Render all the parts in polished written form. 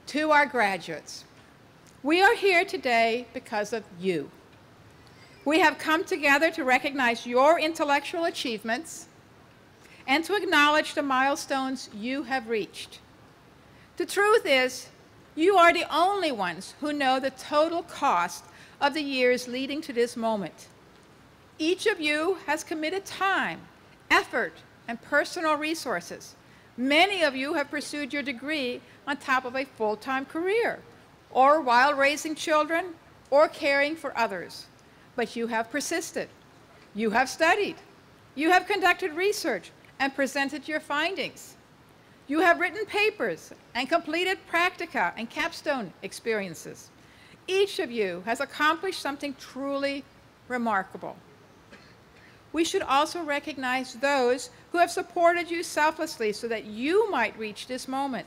To our graduates, we are here today because of you. We have come together to recognize your intellectual achievements and to acknowledge the milestones you have reached. The truth is, you are the only ones who know the total cost of the years leading to this moment. Each of you has committed time, effort, and personal resources. Many of you have pursued your degree on top of a full-time career, or while raising children, or caring for others. But you have persisted. You have studied. You have conducted research and presented your findings. You have written papers and completed practica and capstone experiences. Each of you has accomplished something truly remarkable. We should also recognize those who have supported you selflessly so that you might reach this moment.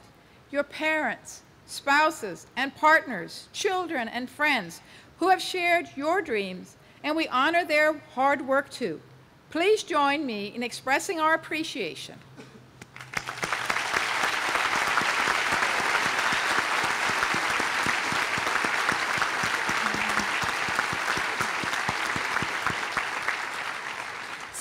Your parents, spouses, and partners, children, and friends who have shared your dreams, and we honor their hard work too. Please join me in expressing our appreciation.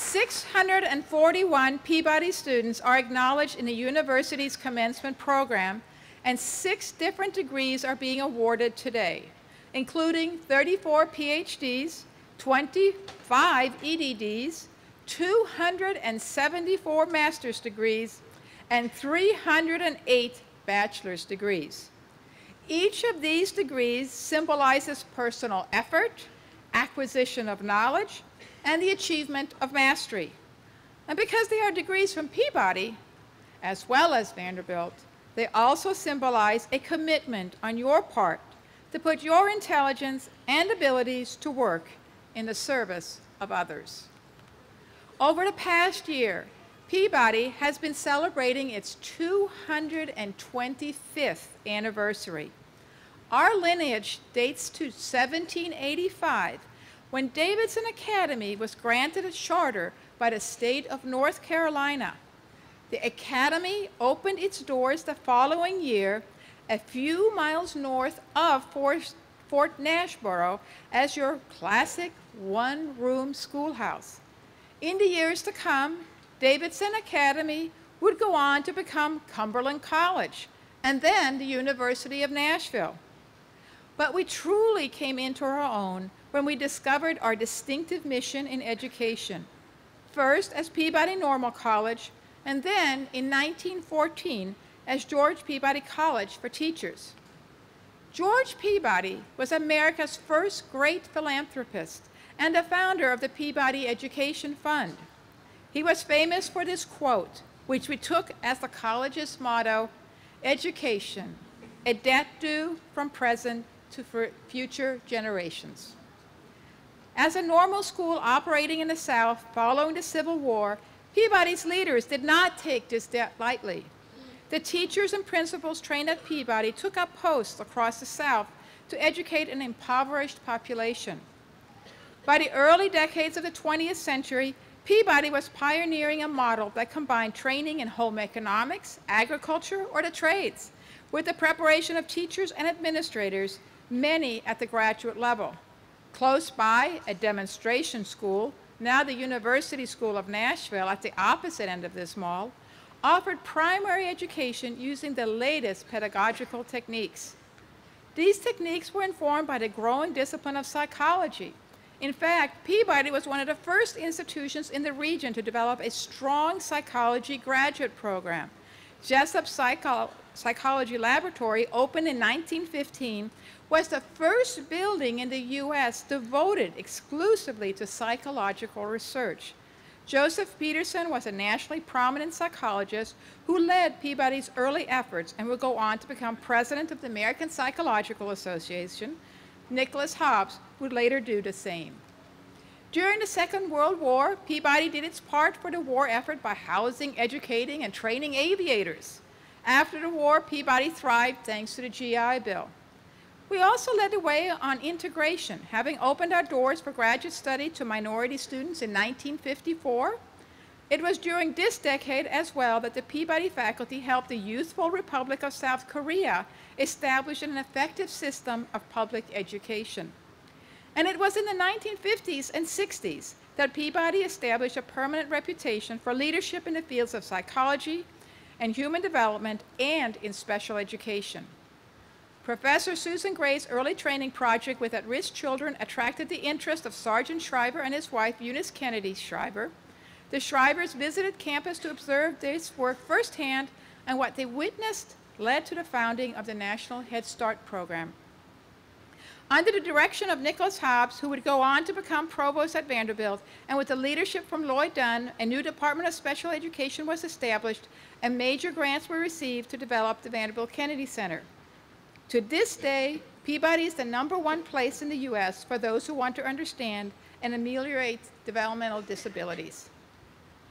"641 Peabody students are acknowledged in the university's commencement program, and 6 different degrees are being awarded today, including 34 PhDs, 25 EDDs, 274 master's degrees, and 308 bachelor's degrees. Each of these degrees symbolizes personal effort, acquisition of knowledge, and the achievement of mastery. And because they are degrees from Peabody, as well as Vanderbilt, they also symbolize a commitment on your part to put your intelligence and abilities to work in the service of others. Over the past year, Peabody has been celebrating its 225th anniversary. Our lineage dates to 1785, when Davidson Academy was granted a charter by the state of North Carolina. The Academy opened its doors the following year, a few miles north of Fort Nashboro, as your classic one-room schoolhouse. In the years to come, Davidson Academy would go on to become Cumberland College, and then the University of Nashville. But we truly came into our own when we discovered our distinctive mission in education, first as Peabody Normal College, and then in 1914 as George Peabody College for Teachers. George Peabody was America's first great philanthropist and the founder of the Peabody Education Fund. He was famous for this quote, which we took as the college's motto: "Education, a debt due from present to future generations." As a normal school operating in the South following the Civil War, Peabody's leaders did not take this debt lightly. The teachers and principals trained at Peabody took up posts across the South to educate an impoverished population. By the early decades of the 20th century, Peabody was pioneering a model that combined training in home economics, agriculture, or the trades, with the preparation of teachers and administrators, many at the graduate level. Close by, a demonstration school, now the University School of Nashville at the opposite end of this mall, offered primary education using the latest pedagogical techniques. These techniques were informed by the growing discipline of psychology. In fact, Peabody was one of the first institutions in the region to develop a strong psychology graduate program. Jessup's Psychology Laboratory, opened in 1915, was the first building in the U.S. devoted exclusively to psychological research. Joseph Peterson was a nationally prominent psychologist who led Peabody's early efforts and would go on to become president of the American Psychological Association. Nicholas Hobbs would later do the same. During the Second World War, Peabody did its part for the war effort by housing, educating, and training aviators. After the war, Peabody thrived thanks to the GI Bill. We also led the way on integration, having opened our doors for graduate study to minority students in 1954. It was during this decade as well that the Peabody faculty helped the youthful Republic of South Korea establish an effective system of public education. And it was in the 1950s and 60s that Peabody established a permanent reputation for leadership in the fields of psychology and human development and in special education. Professor Susan Gray's early training project with at-risk children attracted the interest of Sergeant Shriver and his wife, Eunice Kennedy Shriver. The Shrivers visited campus to observe this work firsthand, and what they witnessed led to the founding of the National Head Start program. Under the direction of Nicholas Hobbs, who would go on to become provost at Vanderbilt, and with the leadership from Lloyd Dunn, a new Department of Special Education was established, and major grants were received to develop the Vanderbilt Kennedy Center. To this day, Peabody is the #1 place in the U.S. for those who want to understand and ameliorate developmental disabilities.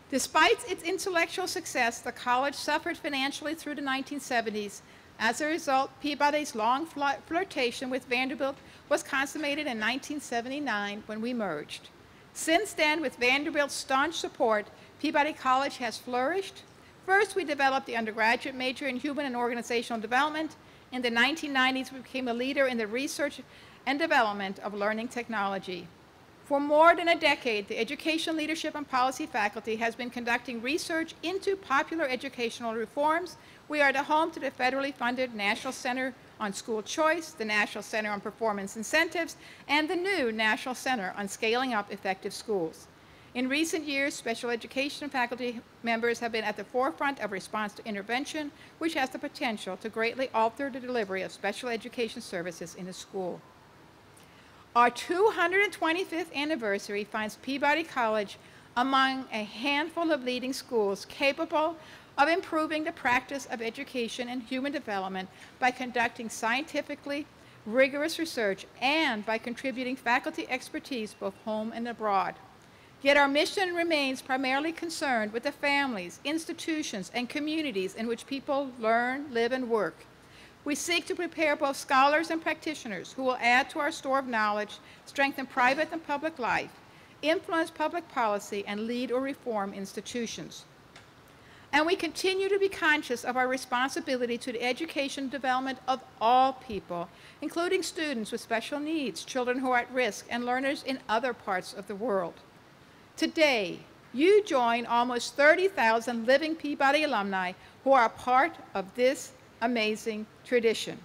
Despite its intellectual success, the college suffered financially through the 1970s. As a result, Peabody's long flirtation with Vanderbilt was consummated in 1979 when we merged. Since then, with Vanderbilt's staunch support, Peabody College has flourished. First, we developed the undergraduate major in human and organizational development. In the 1990s, we became a leader in the research and development of learning technology. For more than a decade, the Education Leadership and Policy faculty has been conducting research into popular educational reforms. We are the home to the federally funded National Center on School Choice, the National Center on Performance Incentives, and the new National Center on Scaling Up Effective Schools. In recent years, special education faculty members have been at the forefront of response to intervention, which has the potential to greatly alter the delivery of special education services in a school. Our 225th anniversary finds Peabody College among a handful of leading schools capable of improving the practice of education and human development by conducting scientifically rigorous research and by contributing faculty expertise both home and abroad. Yet our mission remains primarily concerned with the families, institutions, and communities in which people learn, live, and work. We seek to prepare both scholars and practitioners who will add to our store of knowledge, strengthen private and public life, influence public policy, and lead or reform institutions. And we continue to be conscious of our responsibility to the education and development of all people, including students with special needs, children who are at risk, and learners in other parts of the world. Today, you join almost 30,000 living Peabody alumni who are part of this amazing tradition.